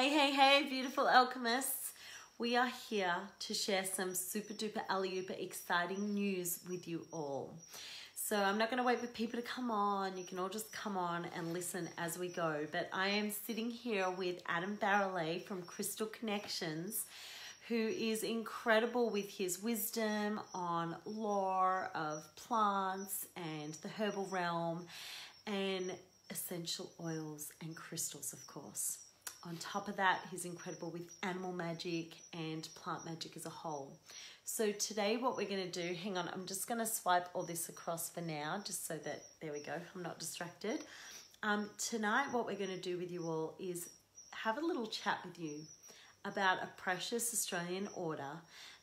Hey, beautiful alchemists. We are here to share some super duper alley-ooper exciting news with you all. So I'm not going to wait for people to come on. You can all just come on and listen as we go. But I am sitting here with Adam Barralet from Crystal Connections, who is incredible with his wisdom on lore of plants and the herbal realm and essential oils and crystals, of course. On top of that, he's incredible with animal magic and plant magic as a whole. So today what we're going to do, hang on, I'm just going to swipe all this across for now, just so that, there we go, I'm not distracted. Tonight what we're going to do with you all is have a little chat with you about a precious Australian order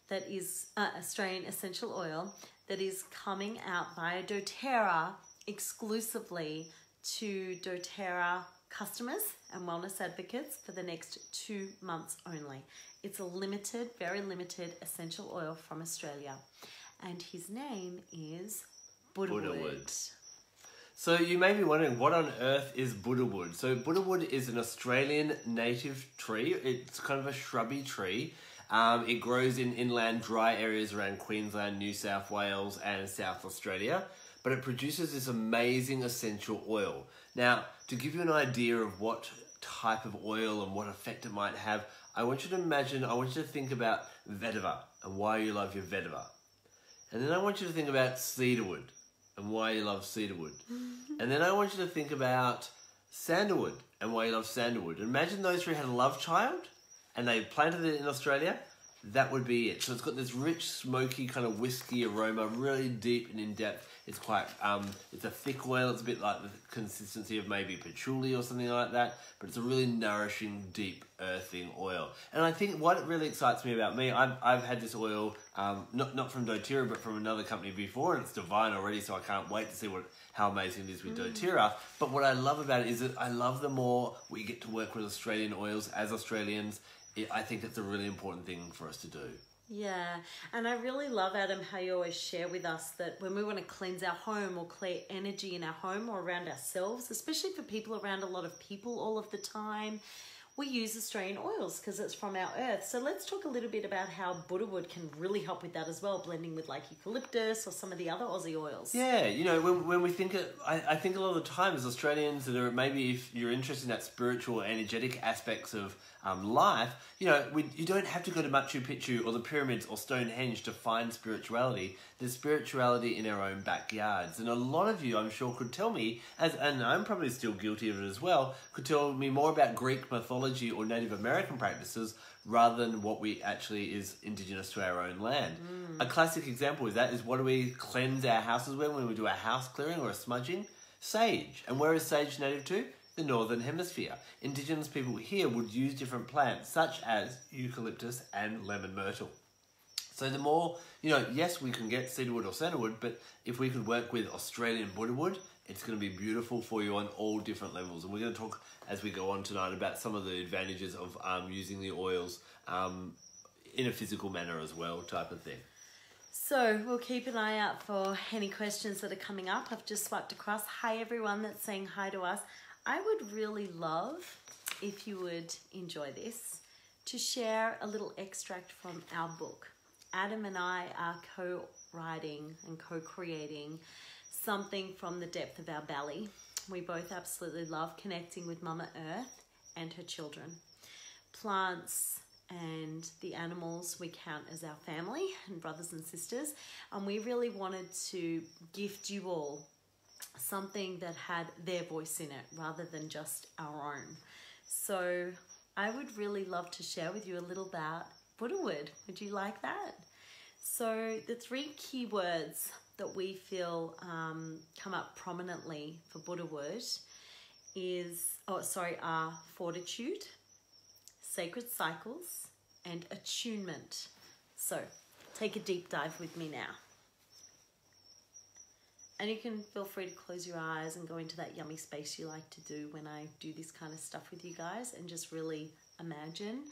that is Australian essential oil that is coming out via doTERRA exclusively to doTERRA customers and wellness advocates for the next 2 months only. It's a limited, very limited essential oil from Australia, and his name is Buddhawood. So you may be wondering, what on earth is Buddhawood? So Buddhawood is an Australian native tree. It's kind of a shrubby tree. It grows in inland dry areas around Queensland, New South Wales and South Australia, but it produces this amazing essential oil. Now, to give you an idea of what type of oil and what effect it might have, I want you to think about vetiver and why you love your vetiver. And then I want you to think about cedarwood and why you love cedarwood. And then I want you to think about sandalwood and why you love sandalwood. Imagine those three had a love child and they planted it in Australia. That would be it. So it's got this rich, smoky, kind of whiskey aroma, really deep and in-depth. It's quite, it's a thick oil. It's a bit like the consistency of maybe patchouli or something like that, but it's a really nourishing, deep, earthing oil. And I think what really excites me about me, I've had this oil, not from doTERRA, but from another company before, and it's divine already, so I can't wait to see how amazing it is with doTERRA. But what I love about it is that I love the more we get to work with Australian oils as Australians. I think it's a really important thing for us to do. Yeah, and I really love, Adam, how you always share with us that when we want to cleanse our home or clear energy in our home or around ourselves, especially for people around a lot of people all of the time, we use Australian oils because it's from our earth. So let's talk a little bit about how Buddhawood can really help with that as well, blending with like eucalyptus or some of the other Aussie oils. Yeah, you know, when we think, I think a lot of the time as Australians that are, maybe if you're interested in that spiritual, energetic aspects of life, you know, you don't have to go to Machu Picchu or the pyramids or Stonehenge to find spirituality. There's spirituality in our own backyards. And a lot of you, I'm sure, could tell me, and I'm probably still guilty of it as well, could tell me more about Greek mythology or Native American practices rather than what we actually is indigenous to our own land. A classic example of that is, what do we cleanse our houses with when we do a house clearing or a smudging? Sage. And where is sage native to? The Northern Hemisphere. Indigenous people here would use different plants such as eucalyptus and lemon myrtle. So the more, you know, yes, we can get cedarwood or sandalwood, but if we could work with Australian Buddhawood, it's going to be beautiful for you on all different levels. And we're going to talk as we go on tonight about some of the advantages of using the oils in a physical manner as well, type of thing. So we'll keep an eye out for any questions that are coming up. I've just swiped across. Hi everyone that's saying hi to us. I would really love, if you would enjoy this, to share a little extract from our book. Adam and I are co-writing and co-creating something from the depth of our belly. We both absolutely love connecting with Mama Earth and her children. Plants and the animals we count as our family and brothers and sisters. And we really wanted to gift you all something that had their voice in it rather than just our own. So I would really love to share with you a little about Buddhawood. Would you like that? So the 3 keywords that we feel come up prominently for Buddhawood are fortitude, sacred cycles, and attunement. So take a deep dive with me now. And you can feel free to close your eyes and go into that yummy space you like to do when I do this kind of stuff with you guys, and just really imagine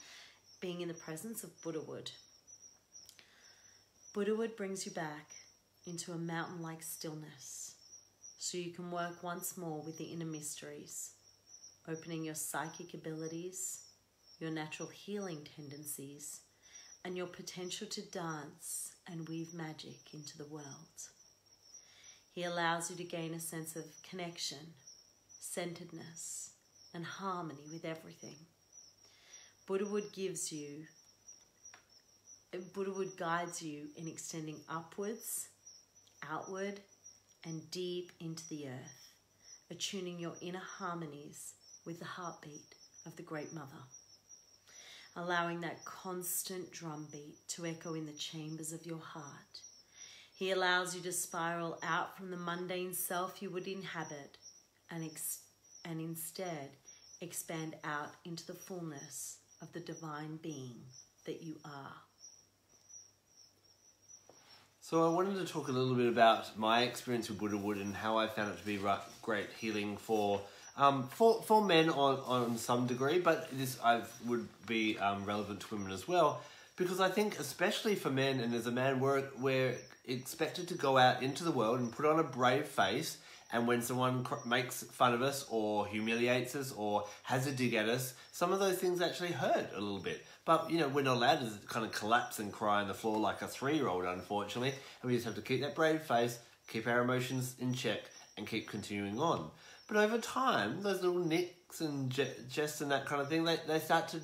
being in the presence of Buddhawood. Buddhawood brings you back into a mountain-like stillness so you can work once more with the inner mysteries, opening your psychic abilities, your natural healing tendencies, and your potential to dance and weave magic into the world. He allows you to gain a sense of connection, centeredness, and harmony with everything. Buddhawood guides you in extending upwards, outward, and deep into the earth, attuning your inner harmonies with the heartbeat of the Great Mother, allowing that constant drumbeat to echo in the chambers of your heart. He allows you to spiral out from the mundane self you would inhabit and instead expand out into the fullness of the divine being that you are. So I wanted to talk a little bit about my experience with Buddhawood and how I found it to be great healing for men on some degree, but this would be relevant to women as well, because I think especially for men, and as a man, we're expected to go out into the world and put on a brave face, and when someone makes fun of us or humiliates us or has a dig at us, some of those things actually hurt a little bit. But, you know, we're not allowed to kind of collapse and cry on the floor like a 3-year-old, unfortunately, and we just have to keep that brave face, keep our emotions in check, and keep continuing on. But over time, those little nicks and jests and that kind of thing, they start to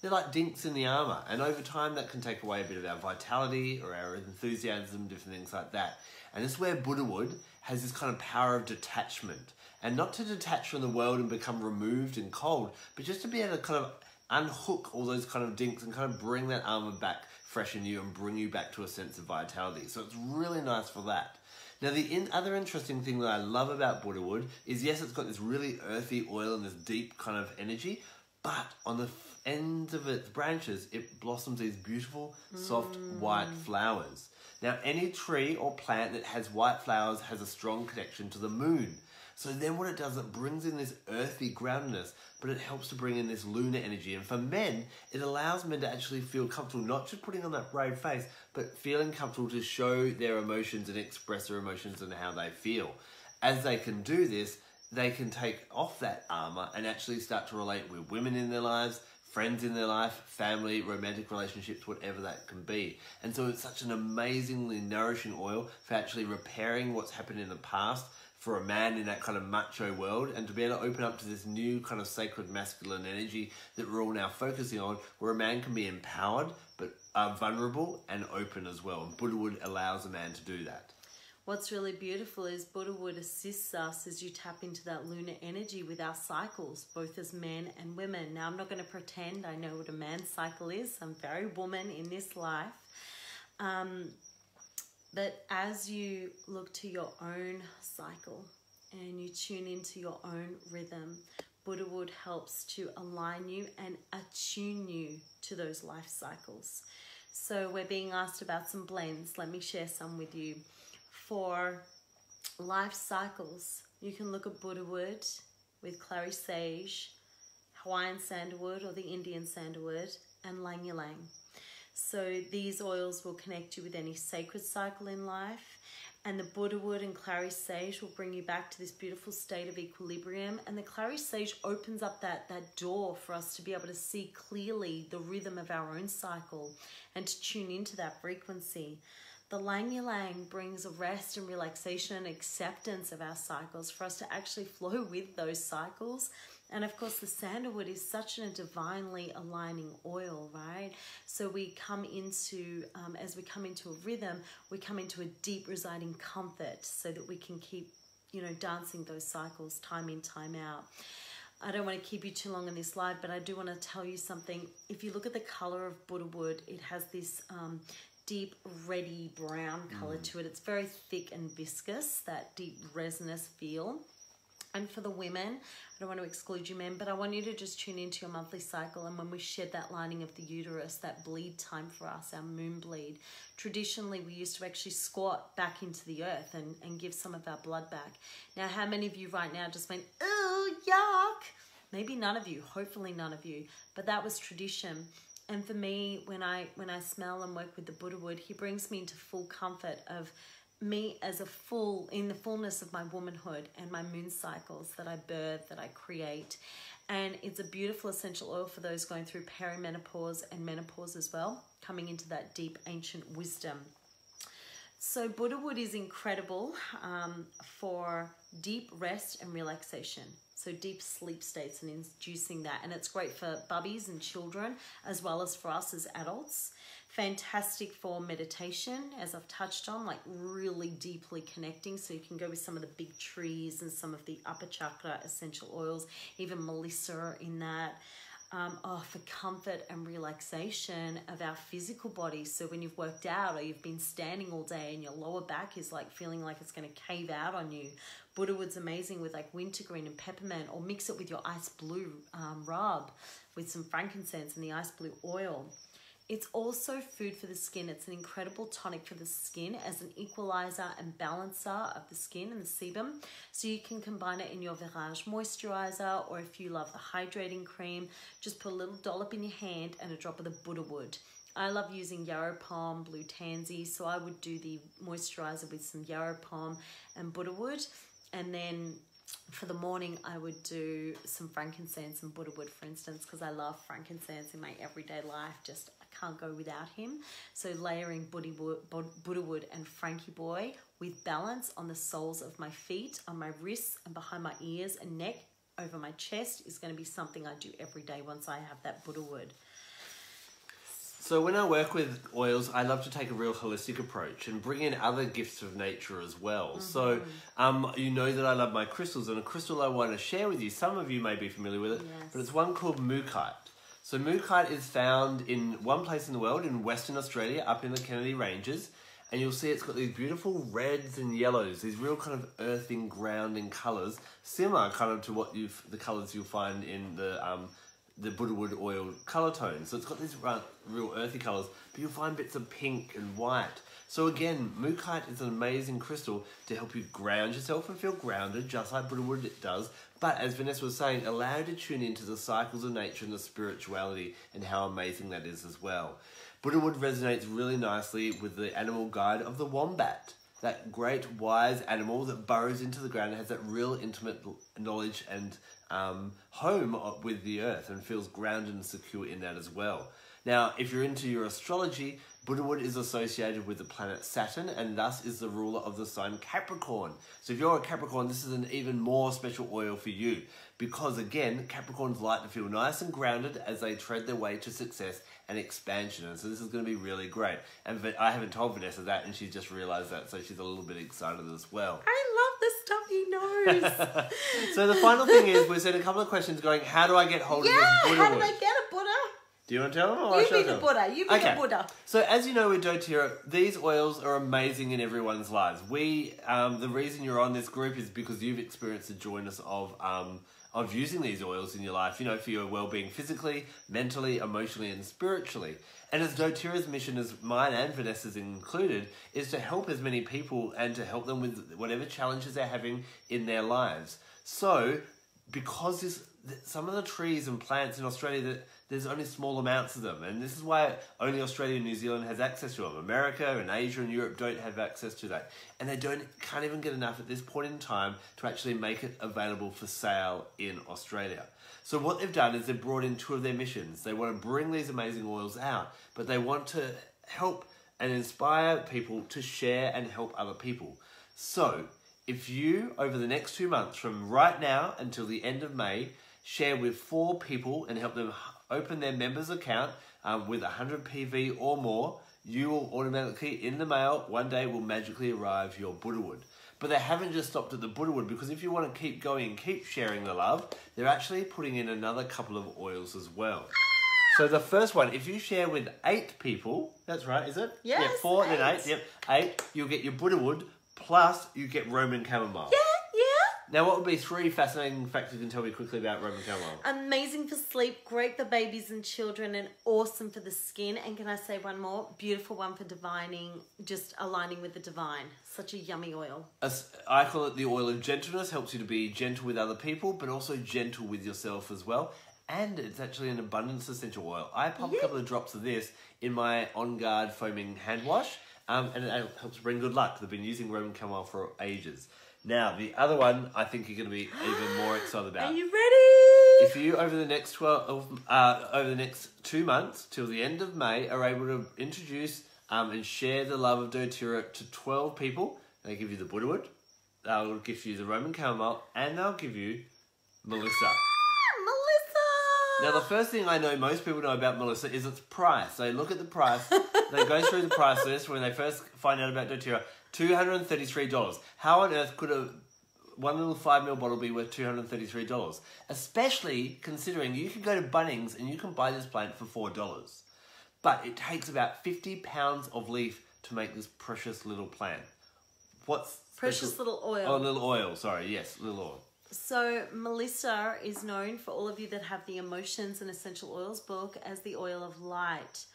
they're like dinks in the armour. And over time, that can take away a bit of our vitality or our enthusiasm, different things like that. And this is where Buddhawood has this kind of power of detachment. And not to detach from the world and become removed and cold, but just to be able to kind of unhook all those kind of dinks and kind of bring that armour back fresh in you and bring you back to a sense of vitality. So it's really nice for that. Now, the other interesting thing that I love about Buddhawood is, yes, it's got this really earthy oil and this deep kind of energy, but on the ends of its branches, it blossoms these beautiful, soft, white flowers. Now, any tree or plant that has white flowers has a strong connection to the moon. So then what it does, it brings in this earthy groundedness, but it helps to bring in this lunar energy. And for men, it allows men to actually feel comfortable, not just putting on that brave face, but feeling comfortable to show their emotions and express their emotions and how they feel. As they can do this, they can take off that armor and actually start to relate with women in their lives, friends in their life, family, romantic relationships, whatever that can be. And so it's such an amazingly nourishing oil for actually repairing what's happened in the past for a man in that kind of macho world, and to be able to open up to this new kind of sacred masculine energy that we're all now focusing on, where a man can be empowered, but vulnerable and open as well. And Buddhawood allows a man to do that. What's really beautiful is Buddhawood assists us as you tap into that lunar energy with our cycles, both as men and women. Now, I'm not going to pretend I know what a man's cycle is. I'm very woman in this life. But as you look to your own cycle and you tune into your own rhythm, Buddhawood helps to align you and attune you to those life cycles. So we're being asked about some blends. Let me share some with you. For life cycles, you can look at Buddhawood with clary sage, Hawaiian sandalwood or the Indian sandalwood, and lang ylang. So these oils will connect you with any sacred cycle in life, and the Buddhawood and clary sage will bring you back to this beautiful state of equilibrium. And the clary sage opens up that door for us to be able to see clearly the rhythm of our own cycle and to tune into that frequency. The lang ylang brings a rest and relaxation and acceptance of our cycles for us to actually flow with those cycles. And of course, the sandalwood is such a divinely aligning oil, right? So we come into, as we come into a rhythm, we come into a deep residing comfort so that we can keep, dancing those cycles time in, time out. I don't want to keep you too long in this live, but I do want to tell you something. If you look at the color of Buddhawood, it has this deep reddy brown color to it. It's very thick and viscous, that deep resinous feel. And for the women, I don't want to exclude you men, but I want you to just tune into your monthly cycle. And when we shed that lining of the uterus, that bleed time for us, our moon bleed, traditionally we used to actually squat back into the earth and give some of our blood back. Now, how many of you right now just went, "Ooh, yuck"? Maybe none of you, hopefully none of you, but that was tradition. And for me, when I smell and work with the Buddhawood, he brings me into full comfort of me as in the fullness of my womanhood and my moon cycles that I birth, that I create. And it's a beautiful essential oil for those going through perimenopause and menopause as well, coming into that deep ancient wisdom. So Buddha wood is incredible for deep rest and relaxation. So deep sleep states and inducing that. And it's great for bubbies and children as well as for us as adults. Fantastic for meditation, as I've touched on, like really deeply connecting. So you can go with some of the big trees and some of the upper chakra essential oils, even Melissa in that. For comfort and relaxation of our physical body. So when you've worked out or you've been standing all day and your lower back is like feeling like it's going to cave out on you, Buddha wood's amazing with like wintergreen and peppermint, or mix it with your ice blue rub with some frankincense and the ice blue oil. It's also food for the skin. It's an incredible tonic for the skin as an equalizer and balancer of the skin and the sebum. So you can combine it in your Virage moisturizer, or if you love the hydrating cream, just put a little dollop in your hand and a drop of the Buddha wood. I love using yarrow palm, blue tansy, so I would do the moisturizer with some yarrow palm and Buddha wood. And then for the morning, I would do some frankincense and Buddha wood, for instance, because I love frankincense in my everyday life. Just can't go without him. So layering Buddha wood and Frankie boy with balance on the soles of my feet, on my wrists and behind my ears and neck, over my chest is going to be something I do every day once I have that Buddha wood. So when I work with oils, I love to take a real holistic approach and bring in other gifts of nature as well. So you know that I love my crystals, and a crystal I want to share with you, some of you may be familiar with it, but it's one called mookaite. So mookaite is found in one place in the world, in Western Australia, up in the Kennedy Ranges, and you'll see it's got these beautiful reds and yellows, these real kind of earthing, grounding colours, similar kind of to what the colours you'll find in the Buddha wood oil colour tone. So it's got these real earthy colours, but you'll find bits of pink and white. So again, mookaite is an amazing crystal to help you ground yourself and feel grounded, just like Buddha wood does. But as Vanessa was saying, allow you to tune into the cycles of nature and the spirituality and how amazing that is as well. Buddha wood resonates really nicely with the animal guide of the wombat. That great wise animal that burrows into the ground and has that real intimate knowledge and home with the earth and feels grounded and secure in that as well. Now, if you're into your astrology, Buddha wood is associated with the planet Saturn and thus is the ruler of the sign Capricorn. So if you're a Capricorn, this is an even more special oil for you because, again, Capricorns like to feel nice and grounded as they tread their way to success and expansion. And so this is going to be really great. And I haven't told Vanessa that, and she's just realised that, so she's a little bit excited as well. I love the stuff he knows. So the final thing is, we've seen a couple of questions going, how do I get hold of this Buddha how wood? do I get a Buddha? Do you want to tell them? Or You be the Buddha. You be the Buddha. So as you know with doTERRA, these oils are amazing in everyone's lives. The reason you're on this group is because you've experienced the joyness of using these oils in your life, you know, for your well-being physically, mentally, emotionally, and spiritually. And as doTERRA's mission, as mine and Vanessa's included, is to help as many people and to help them with whatever challenges they're having in their lives. So, because some of the trees and plants in Australia, there's only small amounts of them, and this is why only Australia and New Zealand has access to them. America and Asia and Europe don't have access to that, and they can't even get enough at this point in time to actually make it available for sale in Australia. So what they've done is they've brought in two of their missions. They want to bring these amazing oils out, but they want to help and inspire people to share and help other people. So if you, over the next 2 months, from right now until the end of May, share with 4 people and help them open their members account with 100 PV or more, you will automatically, in the mail, one day will magically arrive your Buddha wood. But they haven't just stopped at the Buddha wood, because if you want to keep going and keep sharing the love, they're actually putting in another couple of oils as well. So the first one, if you share with 8 people, that's right, is it? Yes, yeah, 4 and 8. Yep, 8, you'll get your Buddha wood, plus you get Roman chamomile. Yeah. Now, what would be 3 fascinating facts you can tell me quickly about Roman chamomile? Amazing for sleep, great for babies and children, and awesome for the skin. And can I say one more? Beautiful one for divining, just aligning with the divine. Such a yummy oil. I call it the oil of gentleness. Helps you to be gentle with other people, but also gentle with yourself as well. And it's actually an abundance essential oil. I pop a couple of drops of this in my On Guard foaming hand wash, and it helps bring good luck. They've been using Roman chamomile for ages. Now, the other one I think you're going to be even more excited about. Are you ready? If you over the next 2 months till the end of May are able to introduce and share the love of doTERRA to 12 people, they give you the Buddhawood, they'll give you the Roman chamomile, and they'll give you Melissa. Now, the first thing I know most people know about Melissa is its price. They look at the price, they go through the price list when they first find out about doTERRA. $233. How on earth could one little 5ml bottle be worth $233? Especially considering you can go to Bunnings and you can buy this plant for $4. But it takes about 50 pounds of leaf to make this precious little plant. What's precious little oil? Oh, little oil. Sorry, yes, little oil. So Melissa is known, for all of you that have the Emotions and Essential Oils book, as the oil of light.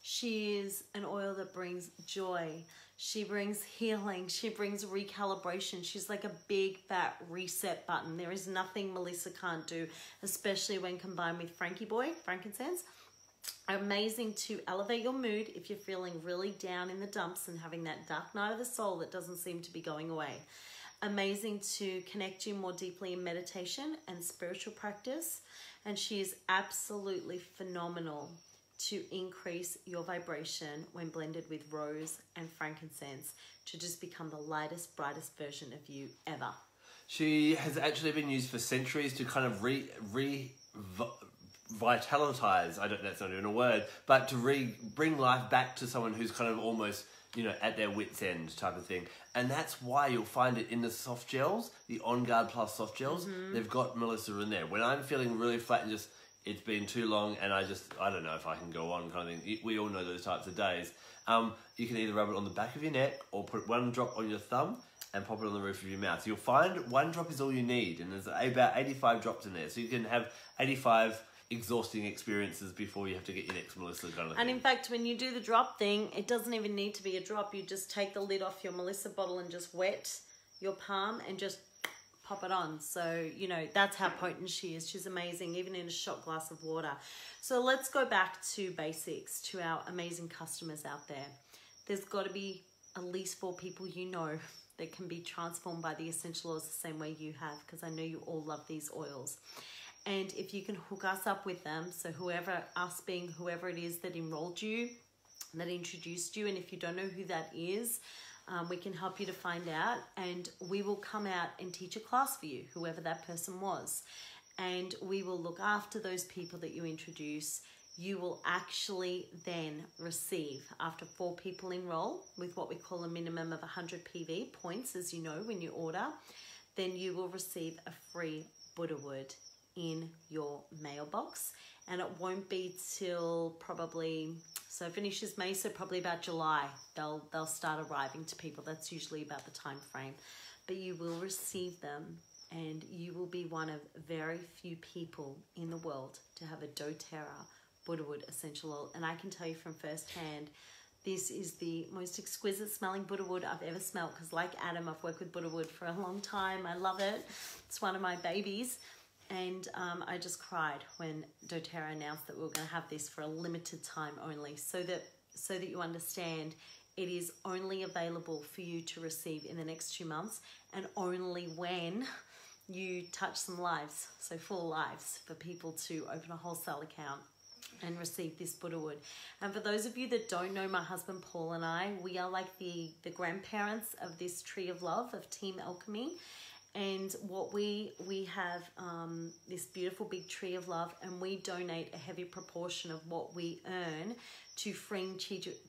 She is an oil that brings joy. She brings healing. She brings recalibration. She's like a big fat reset button. There is nothing Melissa can't do, especially when combined with frankincense. Amazing to elevate your mood if you're feeling really down in the dumps and having that dark night of the soul that doesn't seem to be going away. Amazing to connect you more deeply in meditation and spiritual practice. And she is absolutely phenomenal to increase your vibration when blended with rose and frankincense to just become the lightest, brightest version of you ever. She has actually been used for centuries to kind of revitalize, I don't know, that's not even a word, but to bring life back to someone who's kind of almost, you know, at their wit's end type of thing. And that's why you'll find it in the soft gels, the On Guard Plus soft gels. They've got Melissa in there. When I'm feeling really flat and just, it's been too long and I don't know if I can go on kind of thing. We all know those types of days. You can either rub it on the back of your neck or put one drop on your thumb and pop it on the roof of your mouth. You'll find one drop is all you need, and there's about 85 drops in there. So you can have 85 exhausting experiences before you have to get your next Melissa kind of thing. And in fact, when you do the drop thing, it doesn't even need to be a drop. You just take the lid off your Melissa bottle and just wet your palm and just pop it on. So, you know, that's how potent she is. She's amazing, even in a shot glass of water. So let's go back to basics, to our amazing customers out there. There's got to be at least 4 people you know that can be transformed by the essential oils the same way you have, because I know you all love these oils. And if you can hook us up with them, so whoever, us being whoever it is that enrolled you, that introduced you, and if you don't know who that is, we can help you to find out, and we will come out and teach a class for you, whoever that person was. And we will look after those people that you introduce. You will actually then receive, after 4 people enroll, with what we call a minimum of 100 PV points, as you know, when you order, then you will receive a free Buddhawood in your mailbox. And it won't be till probably, so it finishes May, so probably about July they'll start arriving to people. That's usually about the time frame. But you will receive them, and you will be one of very few people in the world to have a doTERRA Buddhawood essential oil. And I can tell you from first hand, this is the most exquisite smelling Buddhawood I've ever smelled, because like Adam, I've worked with Buddhawood for a long time. I love it. It's one of my babies. And I just cried when doTERRA announced that we were going to have this for a limited time only, so that you understand it is only available for you to receive in the next 2 months, and only when you touch some lives, so full lives, for people to open a wholesale account and receive this Buddhawood. And for those of you that don't know, my husband Paul and I, we are like the grandparents of this tree of love, of Team Alchemy. And what we have this beautiful big tree of love, and we donate a heavy proportion of what we earn to freeing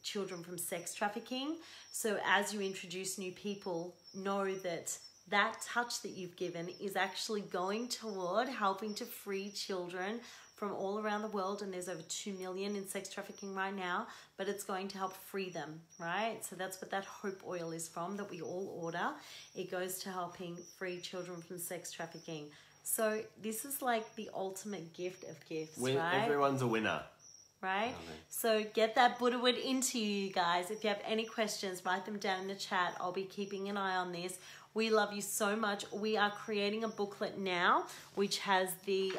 children from sex trafficking. So as you introduce new people, know that that touch that you've given is actually going toward helping to free children from all around the world, and there's over 2 million in sex trafficking right now, but it's going to help free them, right? So that's what that hope oil is from, that we all order. It goes to helping free children from sex trafficking. So this is like the ultimate gift of gifts, right? Everyone's a winner. Right? Okay. So get that Buddhawood into you guys. If you have any questions, write them down in the chat. I'll be keeping an eye on this. We love you so much. We are creating a booklet now, which has the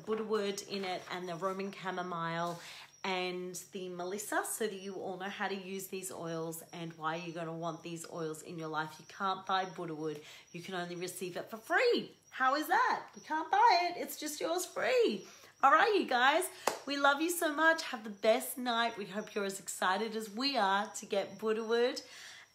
Buddhawood in it, and the Roman chamomile, and the Melissa, so that you all know how to use these oils and why you're going to want these oils in your life. You can't buy Buddha wood. You can only receive it for free. How is that? You can't buy it. It's just yours free. All right, you guys. We love you so much. Have the best night. We hope you're as excited as we are to get Buddha wood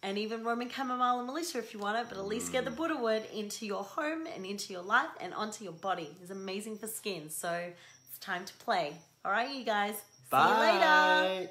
and even Roman chamomile and Melissa if you want it, but at least get the Buddha wood into your home and into your life and onto your body. It's amazing for skin. So it's time to play. All right, you guys. Bye. See you later.